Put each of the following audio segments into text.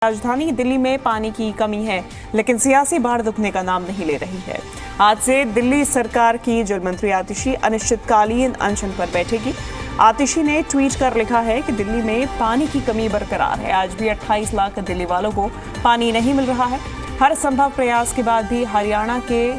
राजधानी दिल्ली में पानी की कमी है, लेकिन सियासी बाढ़ रुकने का नाम नहीं ले रही है। आज से दिल्ली सरकार की जल मंत्री आतिशी अनिश्चितकालीन अनशन पर बैठेगी। आतिशी ने ट्वीट कर लिखा है कि दिल्ली में पानी की कमी बरकरार है। आज भी 28 लाख दिल्ली वालों को पानी नहीं मिल रहा है। हर संभव प्रयास के बाद भी हरियाणा के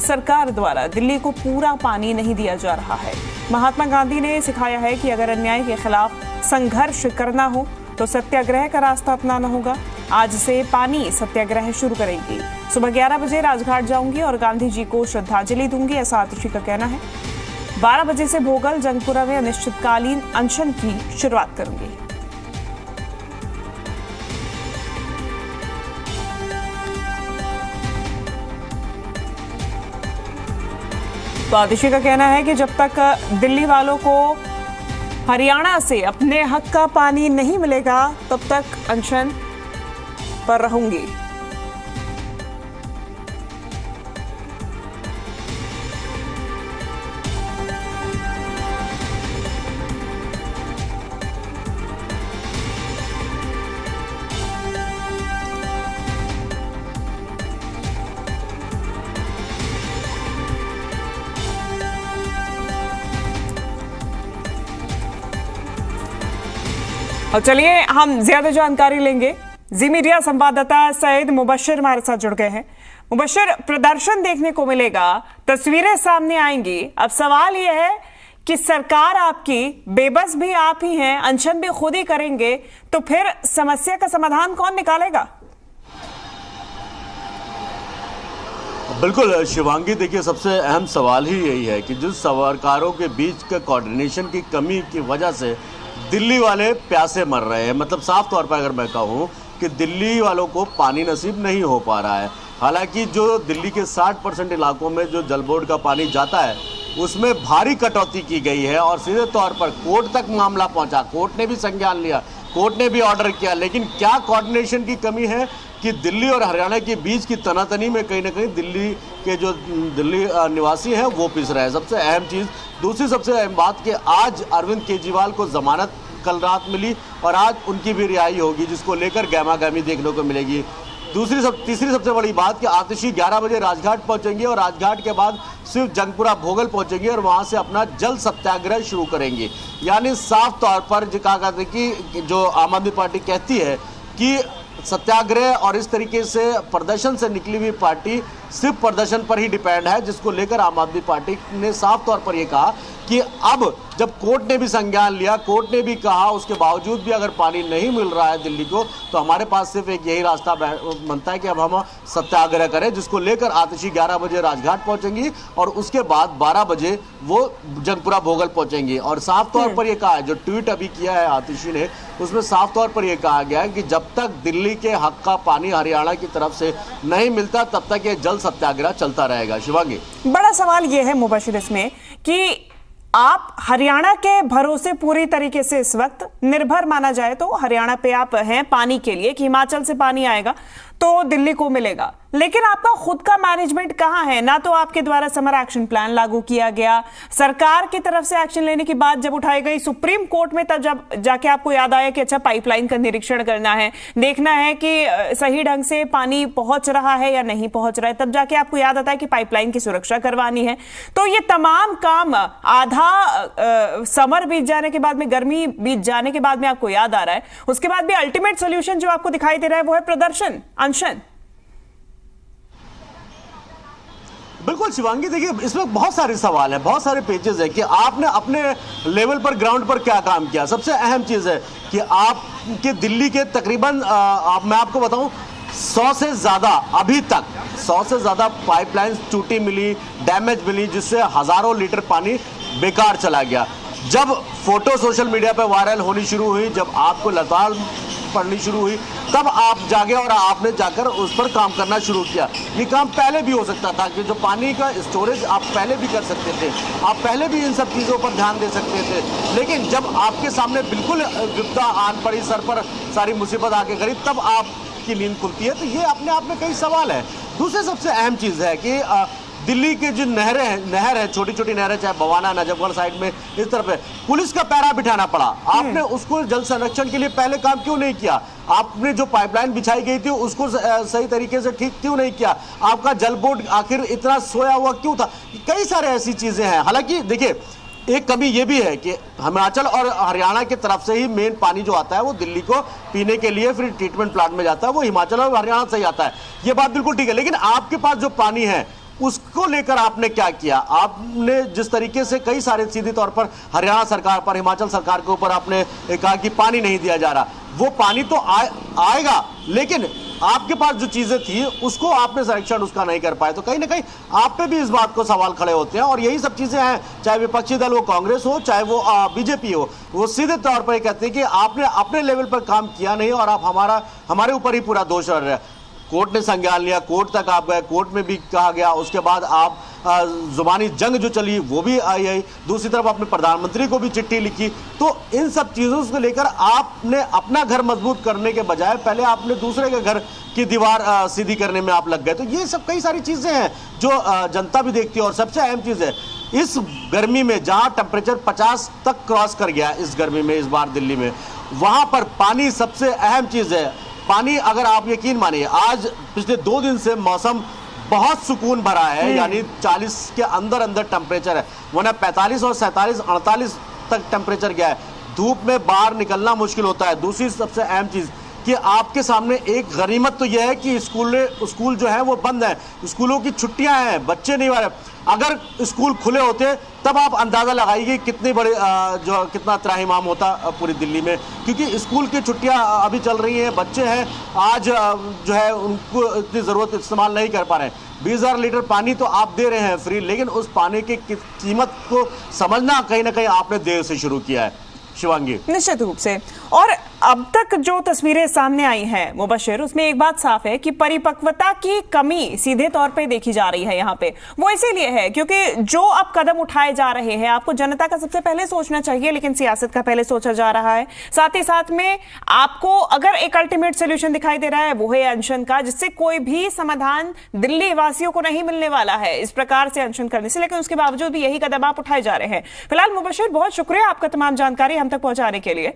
सरकार द्वारा दिल्ली को पूरा पानी नहीं दिया जा रहा है। महात्मा गांधी ने सिखाया है कि अगर अन्याय के खिलाफ संघर्ष करना हो तो सत्याग्रह का रास्ता अपनाना होगा। आज से पानी सत्याग्रह शुरू करेंगी। सुबह 11 बजे राजघाट जाऊंगी और गांधी जी को श्रद्धांजलि दूंगी, ऐसा आतिशी का कहना है। 12 बजे से भोगल जंगपुरा में अनिश्चितकालीन अनशन की शुरुआत करूंगी। तो आतिशी का कहना है कि जब तक दिल्ली वालों को हरियाणा से अपने हक का पानी नहीं मिलेगा तब तक अनशन पर रहूंगी। और चलिए हम ज्यादा जानकारी लेंगे। जी मीडिया संवाददाता सईद मुबशर हमारे साथ जुड़ गए हैं। मुबशर, प्रदर्शन देखने को मिलेगा, तस्वीरें सामने आएंगी। अब सवाल यह है कि सरकार आपकी, बेबस भी आप ही हैं, अनशन भी खुद ही करेंगे, तो फिर समस्या का समाधान कौन निकालेगा? बिल्कुल शिवांगी, देखिए सबसे अहम सवाल ही यही है कि जिस सरकारों के बीच के कोऑर्डिनेशन की कमी की वजह से दिल्ली वाले प्यासे मर रहे हैं। मतलब साफ तौर पर अगर मैं कहूँ कि दिल्ली वालों को पानी नसीब नहीं हो पा रहा है। हालांकि जो दिल्ली के 60% इलाकों में जो जल बोर्ड का पानी जाता है उसमें भारी कटौती की गई है और सीधे तौर पर कोर्ट तक मामला पहुंचा। कोर्ट ने भी संज्ञान लिया, कोर्ट ने भी ऑर्डर किया, लेकिन क्या कोऑर्डिनेशन की कमी है कि दिल्ली और हरियाणा के बीच की तनातनी में कहीं ना कहीं दिल्ली के जो दिल्ली निवासी हैं वो पिस रहे हैं। सबसे अहम चीज़। दूसरी सबसे अहम बात कि आज अरविंद केजरीवाल को जमानत कल रात मिली और आज उनकी भी रिहाई होगी, जिसको लेकर गहमागहमी देखने को मिलेगी। तीसरी सबसे बड़ी बात कि आतिशी 11 बजे राजघाट पहुंचेंगे और राजघाट के बाद सिर्फ जंगपुरा भोगल पहुंचेंगे और वहां से अपना जल सत्याग्रह शुरू करेंगे। यानी साफ तौर पर जो कहा कहते कि जो आम आदमी पार्टी कहती है कि सत्याग्रह और इस तरीके से प्रदर्शन से निकली हुई पार्टी सिर्फ प्रदर्शन पर ही डिपेंड है, जिसको लेकर आम आदमी पार्टी ने साफ तौर पर यह कहा कि अब जब कोर्ट ने भी संज्ञान लिया, कोर्ट ने भी कहा उसके बावजूद भी अगर पानी नहीं मिल रहा है दिल्ली को, तो हमारे पास सिर्फ एक यही रास्ता बनता है कि अब हम सत्याग्रह करें, जिसको लेकर आतिशी 11 बजे राजघाट पहुंचेंगी और उसके बाद 12 बजे वो जंगपुरा भोगल पहुंचेंगी। और साफ तौर पर यह कहा है, जो ट्वीट अभी किया है आतिशी ने, उसमें साफ तौर पर यह कहा गया है कि जब तक दिल्ली के हक का पानी हरियाणा की तरफ से नहीं मिलता तब तक ये जल सत्याग्रह चलता रहेगा। शिवांगी, बड़ा सवाल यह है मुबशर इसमें कि आप हरियाणा के भरोसे पूरी तरीके से इस वक्त निर्भर माना जाए तो हरियाणा पे आप हैं पानी के लिए कि हिमाचल से पानी आएगा तो दिल्ली को मिलेगा, लेकिन आपका खुद का मैनेजमेंट कहां है? ना तो आपके द्वारा समर एक्शन प्लान लागू किया गया, सरकार की तरफ से एक्शन लेने की बात जब उठाई गई सुप्रीम कोर्ट में, तब जब जाके आपको याद आया कि अच्छा पाइपलाइन का निरीक्षण करना है, देखना है कि सही ढंग से पानी पहुंच रहा है या नहीं पहुंच रहा है, तब जाके आपको याद आता है कि पाइपलाइन की सुरक्षा करवानी है। तो ये तमाम काम आधा समर बीत जाने के बाद में, गर्मी बीत जाने के बाद में आपको याद आ रहा है, उसके बाद भी अल्टीमेट सोल्यूशन जो आपको दिखाई दे रहा है वो है प्रदर्शन, अनशन। बिल्कुल शिवांगी, देखिए इसमें बहुत सारे सवाल हैं, बहुत सारे पेजेस हैं कि आपने अपने लेवल पर ग्राउंड पर क्या काम किया। सबसे अहम चीज़ है कि आपके दिल्ली के तकरीबन मैं आपको बताऊं 100 से ज़्यादा अभी तक 100 से ज़्यादा पाइपलाइंस टूटी मिली, डैमेज मिली, जिससे हज़ारों लीटर पानी बेकार चला गया। जब फोटो सोशल मीडिया पर वायरल होनी शुरू हुई, जब आपको लताड़ पड़नी शुरू हुई, तब आप जागे और आपने जाकर उस पर काम करना शुरू किया। ये काम पहले भी हो सकता था कि जो पानी का स्टोरेज आप पहले भी कर सकते थे, आप पहले भी इन सब चीज़ों पर ध्यान दे सकते थे, लेकिन जब आपके सामने बिल्कुल विपदा आन पड़ी, सर पर सारी मुसीबत आके खड़ी, तब आपकी नींद खुलती है। तो ये अपने आप में कई सवाल है। दूसरी सबसे अहम चीज़ है कि दिल्ली के जो नहर है छोटी छोटी नहरें, चाहे भवाना नजफगढ़ साइड में इस तरफ है, पुलिस का पैरा बिठाना पड़ा। आपने उसको जल संरक्षण के लिए पहले काम क्यों नहीं किया? आपने जो पाइपलाइन बिछाई गई थी उसको सही तरीके से ठीक क्यों नहीं किया? आपका जल बोर्ड आखिर इतना सोया हुआ क्यों था? कई सारे ऐसी चीजें हैं। हालांकि देखिए, एक कमी ये भी है कि हिमाचल और हरियाणा की तरफ से ही मेन पानी जो आता है वो दिल्ली को पीने के लिए फिर ट्रीटमेंट प्लांट में जाता है, वो हिमाचल और हरियाणा से ही आता है। ये बात बिल्कुल ठीक है, लेकिन आपके पास जो पानी है उसको लेकर आपने क्या किया? आपने जिस तरीके से कई सारे सीधे तौर पर हरियाणा सरकार पर, हिमाचल सरकार के ऊपर आपने कहा कि पानी नहीं दिया जा रहा, वो पानी तो आएगा, लेकिन आपके पास जो चीजें थी उसको आपने संरक्षण उसका नहीं कर पाए, तो कहीं ना कहीं आप पे भी इस बात को सवाल खड़े होते हैं। और यही सब चीजें हैं, चाहे विपक्षी दल वो कांग्रेस हो चाहे वो बीजेपी हो, वो सीधे तौर पर कहते हैं कि आपने अपने लेवल पर काम किया नहीं और आप हमारे ऊपर ही पूरा दोष डाल रहे हैं। कोर्ट ने संज्ञान लिया, कोर्ट तक आप गए, कोर्ट में भी कहा गया, उसके बाद आप जुबानी जंग जो चली वो भी आई, दूसरी तरफ आपने प्रधानमंत्री को भी चिट्ठी लिखी। तो इन सब चीज़ों को लेकर आपने अपना घर मजबूत करने के बजाय पहले आपने दूसरे के घर की दीवार सीधी करने में आप लग गए। तो ये सब कई सारी चीज़ें हैं जो जनता भी देखती है। और सबसे अहम चीज़ है, इस गर्मी में जहाँ टेम्परेचर 50 तक क्रॉस कर गया इस गर्मी में इस बार दिल्ली में, वहाँ पर पानी सबसे अहम चीज़ है। पानी, अगर आप यकीन मानिए, आज पिछले 2 दिन से मौसम बहुत सुकून भरा है, यानी 40 के अंदर टेम्परेचर है, वरना 45 और 47 48 तक टेम्परेचर गया है। धूप में बाहर निकलना मुश्किल होता है। दूसरी सबसे अहम चीज़ कि आपके सामने एक गनीमत तो यह है कि स्कूल जो है वो बंद है, स्कूलों की छुट्टियां हैं, बच्चे नहीं आ रहे। अगर स्कूल खुले होते तब आप अंदाज़ा लगाइए कितने बड़े कितना त्राहिमाम होता पूरी दिल्ली में, क्योंकि स्कूल की छुट्टियां अभी चल रही हैं, बच्चे हैं, आज जो है उनको इतनी ज़रूरत इस्तेमाल नहीं कर पा रहे हैं। 20,000 लीटर पानी तो आप दे रहे हैं फ्री, लेकिन उस पानी की कीमत को समझना कहीं ना कहीं आपने देर से शुरू किया है। शिवांगी, निश्चित रूप से। और अब तक जो तस्वीरें सामने आई हैं मुबशिर, उसमें एक बात साफ है कि परिपक्वता की कमी सीधे तौर पे देखी जा रही है यहाँ पे। वो इसीलिए है क्योंकि जो अब कदम उठाए जा रहे हैं, आपको जनता का सबसे पहले सोचना चाहिए, लेकिन सियासत का पहले सोचा जा रहा है। साथ ही साथ में आपको अगर एक अल्टीमेट सोल्यूशन दिखाई दे रहा है वो है अनशन का, जिससे कोई भी समाधान दिल्ली वासियों को नहीं मिलने वाला है इस प्रकार से अनशन करने से, लेकिन उसके बावजूद भी यही कदम आप उठाए जा रहे हैं। फिलहाल मुबशिर, बहुत शुक्रिया आपका तमाम जानकारी हम तक पहुंचाने के लिए।